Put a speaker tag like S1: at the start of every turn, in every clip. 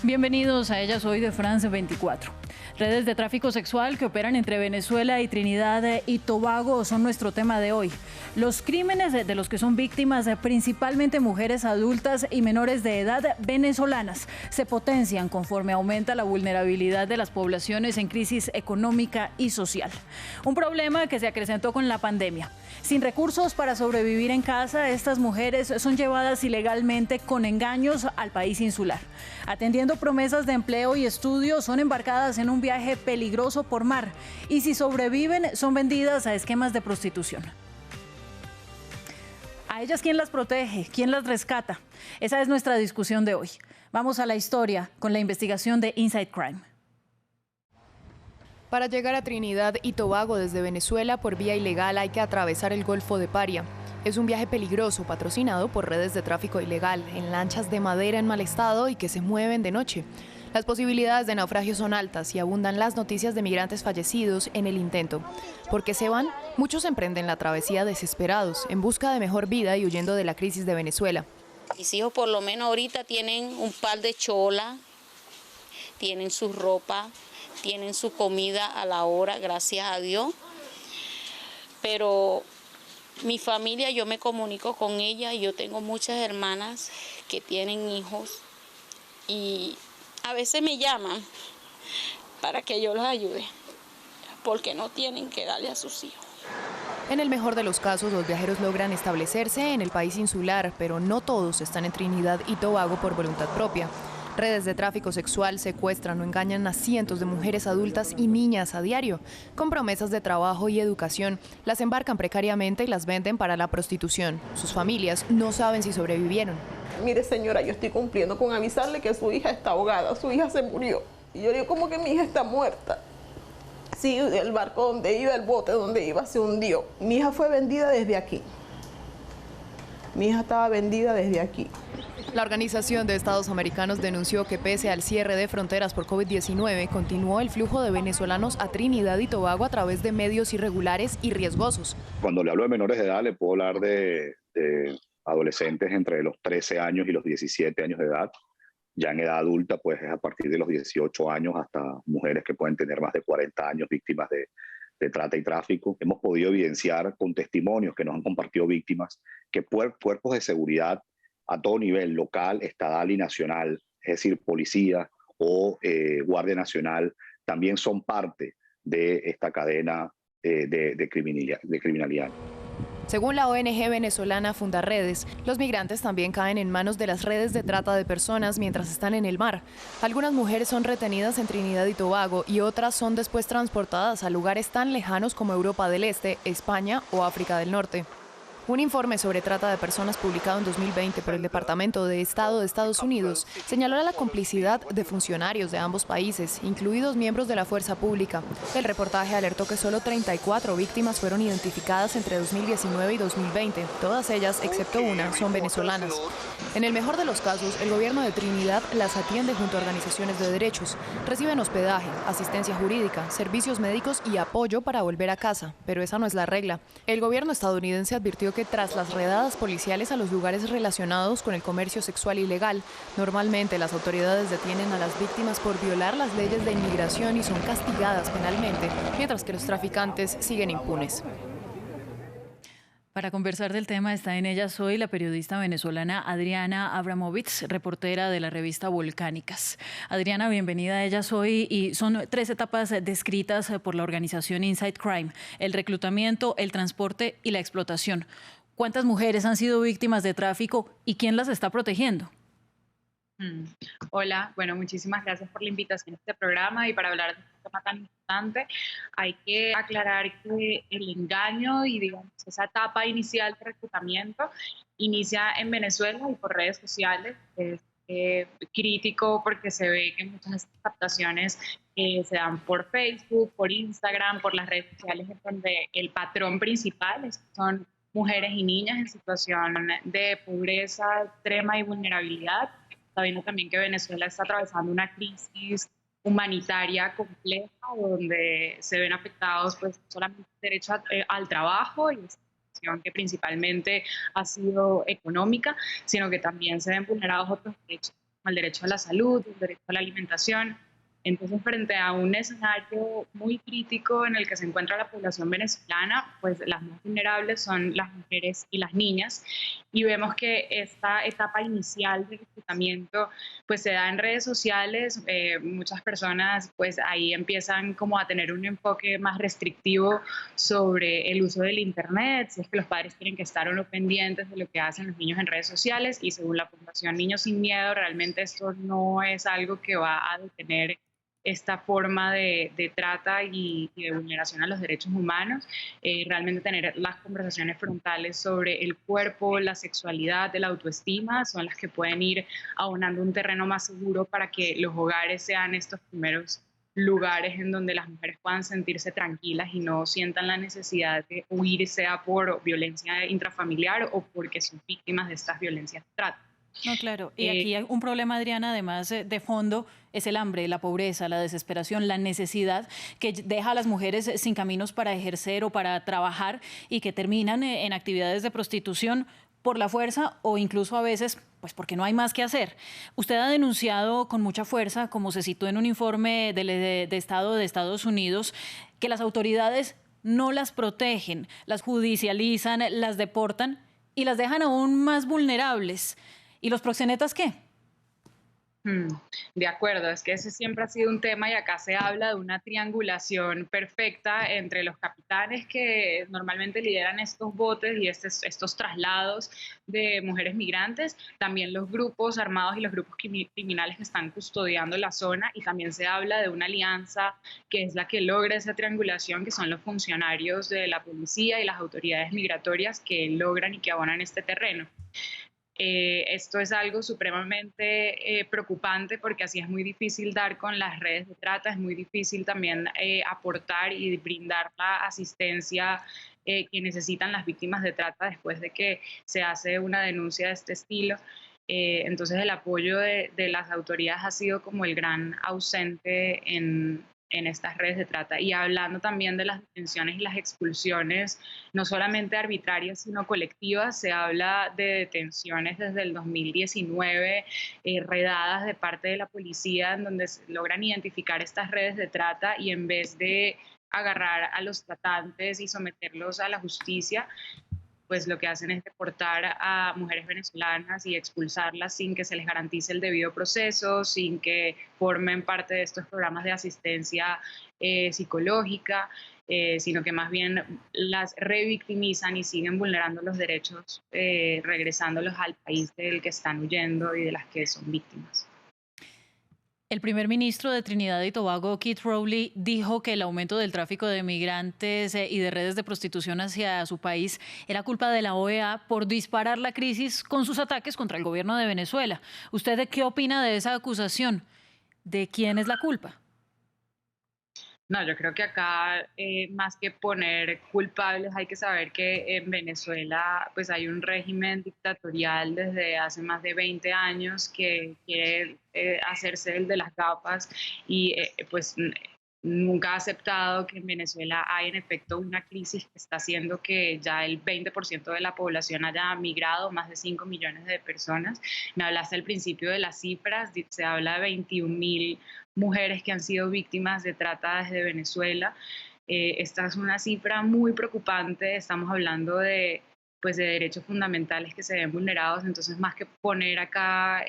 S1: Bienvenidos a Ella Soy de France 24. Redes de tráfico sexual que operan entre Venezuela y Trinidad y Tobago son nuestro tema de hoy. Los crímenes de los que son víctimas, principalmente mujeres adultas y menores de edad venezolanas, se potencian conforme aumenta la vulnerabilidad de las poblaciones en crisis económica y social. Un problema que se acrecentó con la pandemia. Sin recursos para sobrevivir en casa, estas mujeres son llevadas ilegalmente con engaños al país insular. Atendiendo promesas de empleo y estudio, son embarcadas en un viaje peligroso por mar y si sobreviven son vendidas a esquemas de prostitución. ¿A ellas quién las protege? ¿Quién las rescata? Esa es nuestra discusión de hoy. Vamos a la historia con la investigación de Inside Crime.
S2: Para llegar a Trinidad y Tobago desde Venezuela por vía ilegal hay que atravesar el Golfo de Paria. Es un viaje peligroso patrocinado por redes de tráfico ilegal, en lanchas de madera en mal estado y que se mueven de noche. Las posibilidades de naufragio son altas y abundan las noticias de migrantes fallecidos en el intento. ¿Por qué se van? Muchos emprenden la travesía desesperados, en busca de mejor vida y huyendo de la crisis de Venezuela.
S3: Mis hijos por lo menos ahorita tienen un par de cholas, tienen su ropa, tienen su comida a la hora, gracias a Dios. Pero mi familia, yo me comunico con ella y yo tengo muchas hermanas que tienen hijos y a veces me llaman para que yo los ayude, porque no tienen que darle a sus hijos.
S2: En el mejor de los casos, los viajeros logran establecerse en el país insular, pero no todos están en Trinidad y Tobago por voluntad propia. Redes de tráfico sexual secuestran o engañan a cientos de mujeres adultas y niñas a diario. Con promesas de trabajo y educación, las embarcan precariamente y las venden para la prostitución. Sus familias no saben si sobrevivieron.
S4: Mire, señora, yo estoy cumpliendo con avisarle que su hija está ahogada, su hija se murió. Y yo digo, ¿cómo que mi hija está muerta? Sí, el barco donde iba, el bote donde iba, se hundió. Mi hija fue vendida desde aquí. Mi hija estaba vendida desde aquí.
S2: La Organización de Estados Americanos denunció que pese al cierre de fronteras por COVID-19, continuó el flujo de venezolanos a Trinidad y Tobago a través de medios irregulares y riesgosos.
S5: Cuando le hablo de menores de edad, le puedo hablar de adolescentes entre los 13 años y los 17 años de edad. Ya en edad adulta, pues es a partir de los 18 años hasta mujeres que pueden tener más de 40 años víctimas de trata y tráfico. Hemos podido evidenciar con testimonios que nos han compartido víctimas que cuerpos de seguridad a todo nivel, local, estatal y nacional, es decir, policía o Guardia Nacional, también son parte de esta cadena de criminalidad.
S2: Según la ONG venezolana Fundaredes, los migrantes también caen en manos de las redes de trata de personas mientras están en el mar. Algunas mujeres son retenidas en Trinidad y Tobago y otras son después transportadas a lugares tan lejanos como Europa del Este, España o África del Norte. Un informe sobre trata de personas publicado en 2020 por el Departamento de Estado de Estados Unidos señaló la complicidad de funcionarios de ambos países, incluidos miembros de la fuerza pública. El reportaje alertó que solo 34 víctimas fueron identificadas entre 2019 y 2020. Todas ellas, excepto una, son venezolanas. En el mejor de los casos, el gobierno de Trinidad las atiende junto a organizaciones de derechos. Reciben hospedaje, asistencia jurídica, servicios médicos y apoyo para volver a casa. Pero esa no es la regla. El gobierno estadounidense advirtió que tras las redadas policiales a los lugares relacionados con el comercio sexual ilegal, normalmente las autoridades detienen a las víctimas por violar las leyes de inmigración y son castigadas penalmente, mientras que los traficantes siguen impunes.
S1: Para conversar del tema está en Ella Soy la periodista venezolana Adriana Abramovitz, reportera de la revista Volcánicas. Adriana, bienvenida a Ella Soy. Y son 3 etapas descritas por la organización Inside Crime: el reclutamiento, el transporte y la explotación. ¿Cuántas mujeres han sido víctimas de tráfico y quién las está protegiendo?
S6: Hola, bueno, muchísimas gracias por la invitación a este programa y para hablar de este tema tan importante. Hay que aclarar que el engaño y digamos esa etapa inicial de reclutamiento inicia en Venezuela y por redes sociales. Es crítico porque se ve que muchas de estas captaciones se dan por Facebook, por Instagram, por las redes sociales, en donde el patrón principal son mujeres y niñas en situación de pobreza extrema y vulnerabilidad. Sabiendo también que Venezuela está atravesando una crisis humanitaria compleja, donde se ven afectados pues, no solamente el derecho al trabajo y esa situación que principalmente ha sido económica, sino que también se ven vulnerados otros derechos el derecho a la salud, el derecho a la alimentación. Entonces, frente a un escenario muy crítico en el que se encuentra la población venezolana, pues las más vulnerables son las mujeres y las niñas. Y vemos que esta etapa inicial de reclutamiento pues se da en redes sociales. Muchas personas pues ahí empiezan como a tener un enfoque más restrictivo sobre el uso del internet, si es que los padres tienen que estar o no pendientes de lo que hacen los niños en redes sociales, y según la Fundación Niños Sin Miedo, realmente esto no es algo que va a detener esta forma de trata y de vulneración a los derechos humanos. Realmente tener las conversaciones frontales sobre el cuerpo, la sexualidad, la autoestima, son las que pueden ir abonando un terreno más seguro para que los hogares sean estos primeros lugares en donde las mujeres puedan sentirse tranquilas y no sientan la necesidad de huir, sea por violencia intrafamiliar o porque son víctimas de estas violencias de trata.
S1: No, claro. Y aquí hay un problema, Adriana, además de fondo, es el hambre, la pobreza, la desesperación, la necesidad que deja a las mujeres sin caminos para ejercer o para trabajar y que terminan en actividades de prostitución por la fuerza o incluso a veces pues porque no hay más que hacer. Usted ha denunciado con mucha fuerza, como se citó en un informe de Estado de Estados Unidos, que las autoridades no las protegen, las judicializan, las deportan y las dejan aún más vulnerables. ¿Y los proxenetas qué?
S6: De acuerdo, es que ese siempre ha sido un tema y acá se habla de una triangulación perfecta entre los capitanes que normalmente lideran estos botes y estos traslados de mujeres migrantes, también los grupos armados y los grupos criminales que están custodiando la zona, y también se habla de una alianza que es la que logra esa triangulación, que son los funcionarios de la policía y las autoridades migratorias que logran y que abonan este terreno. Esto es algo supremamente preocupante porque así es muy difícil dar con las redes de trata, es muy difícil también aportar y brindar la asistencia que necesitan las víctimas de trata después de que se hace una denuncia de este estilo. Entonces el apoyo de las autoridades ha sido como el gran ausente en estas redes de trata. Y hablando también de las detenciones y las expulsiones, no solamente arbitrarias, sino colectivas, se habla de detenciones desde el 2019, redadas de parte de la policía, en donde se logran identificar estas redes de trata y en vez de agarrar a los tratantes y someterlos a la justicia, pues lo que hacen es deportar a mujeres venezolanas y expulsarlas sin que se les garantice el debido proceso, sin que formen parte de estos programas de asistencia psicológica, sino que más bien las revictimizan y siguen vulnerando los derechos, regresándolos al país del que están huyendo y de las que son víctimas.
S1: El primer ministro de Trinidad y Tobago, Keith Rowley, dijo que el aumento del tráfico de migrantes y de redes de prostitución hacia su país era culpa de la OEA por disparar la crisis con sus ataques contra el gobierno de Venezuela. ¿Usted qué opina de esa acusación? ¿De quién es la culpa?
S6: No, yo creo que acá más que poner culpables hay que saber que en Venezuela pues hay un régimen dictatorial desde hace más de 20 años que quiere hacerse el de las gafas y pues nunca ha aceptado que en Venezuela hay en efecto una crisis que está haciendo que ya el 20% de la población haya migrado, más de 5 millones de personas. Me hablaste al principio de las cifras, se habla de 21.000 mujeres que han sido víctimas de trata desde Venezuela. Esta es una cifra muy preocupante, estamos hablando de derechos fundamentales que se ven vulnerados, entonces más que poner acá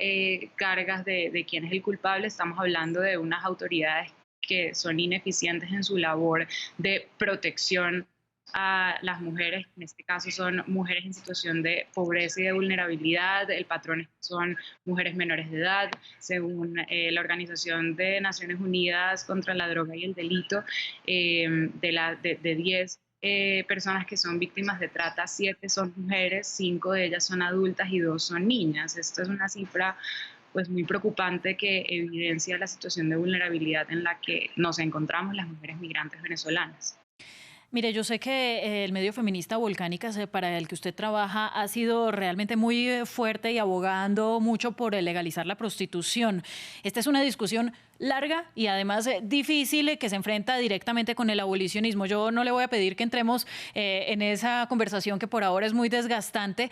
S6: cargas de quién es el culpable, estamos hablando de unas autoridades que son ineficientes en su labor de protección a las mujeres, en este caso son mujeres en situación de pobreza y de vulnerabilidad, el patrón son mujeres menores de edad, según la Organización de Naciones Unidas contra la Droga y el Delito, de 10 personas que son víctimas de trata, 7 son mujeres, 5 de ellas son adultas y 2 son niñas. Esto es una cifra pues muy preocupante que evidencia la situación de vulnerabilidad en la que nos encontramos las mujeres migrantes venezolanas.
S1: Mire, yo sé que el medio feminista Volcánicas, para el que usted trabaja, ha sido realmente muy fuerte y abogando mucho por legalizar la prostitución. Esta es una discusión larga y además difícil que se enfrenta directamente con el abolicionismo. Yo no le voy a pedir que entremos en esa conversación que por ahora es muy desgastante,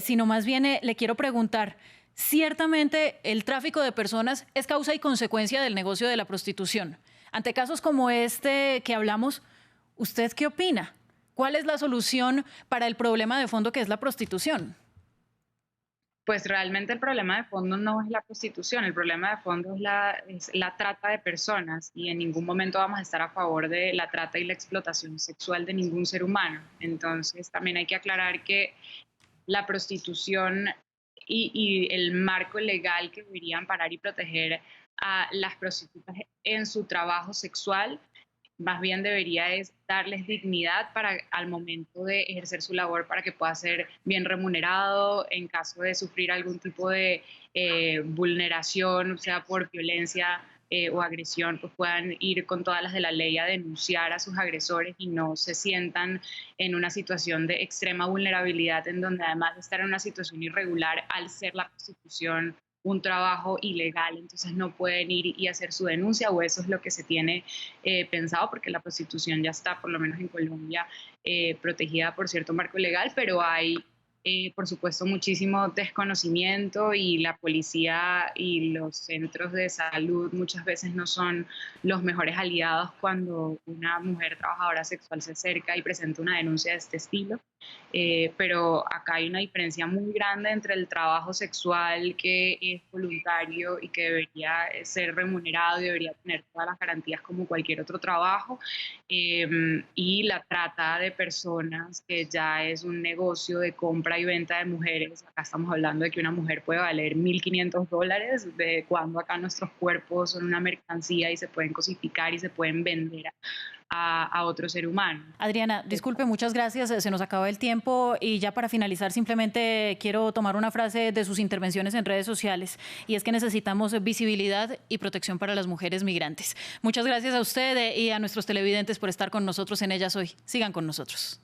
S1: sino más bien le quiero preguntar, Ciertamente, el tráfico de personas es causa y consecuencia del negocio de la prostitución. Ante casos como este que hablamos, ¿usted qué opina? ¿Cuál es la solución para el problema de fondo que es la prostitución?
S6: Pues realmente el problema de fondo no es la prostitución, el problema de fondo es la trata de personas, y en ningún momento vamos a estar a favor de la trata y la explotación sexual de ningún ser humano. Entonces también hay que aclarar que la prostitución y el marco legal que debería amparar y proteger a las prostitutas en su trabajo sexual más bien debería es darles dignidad para al momento de ejercer su labor, para que pueda ser bien remunerado en caso de sufrir algún tipo de vulneración, sea por violencia o agresión, pues puedan ir con todas las de la ley a denunciar a sus agresores y no se sientan en una situación de extrema vulnerabilidad, en donde además de estar en una situación irregular, al ser la prostitución un trabajo ilegal, entonces no pueden ir y hacer su denuncia, o eso es lo que se tiene pensado, porque la prostitución ya está, por lo menos en Colombia, protegida por cierto marco legal, pero hay, por supuesto, muchísimo desconocimiento, y la policía y los centros de salud muchas veces no son los mejores aliados cuando una mujer trabajadora sexual se acerca y presenta una denuncia de este estilo. Pero acá hay una diferencia muy grande entre el trabajo sexual, que es voluntario y que debería ser remunerado y debería tener todas las garantías como cualquier otro trabajo, y la trata de personas, que ya es un negocio de compra y venta de mujeres. Acá estamos hablando de que una mujer puede valer $1.500, de cuando acá nuestros cuerpos son una mercancía y se pueden cosificar y se pueden vender a otro ser humano.
S1: Adriana, disculpe, muchas gracias. Se nos acaba el tiempo y ya para finalizar simplemente quiero tomar una frase de sus intervenciones en redes sociales, y es que necesitamos visibilidad y protección para las mujeres migrantes. Muchas gracias a usted y a nuestros televidentes por estar con nosotros en Ellas Hoy. Sigan con nosotros.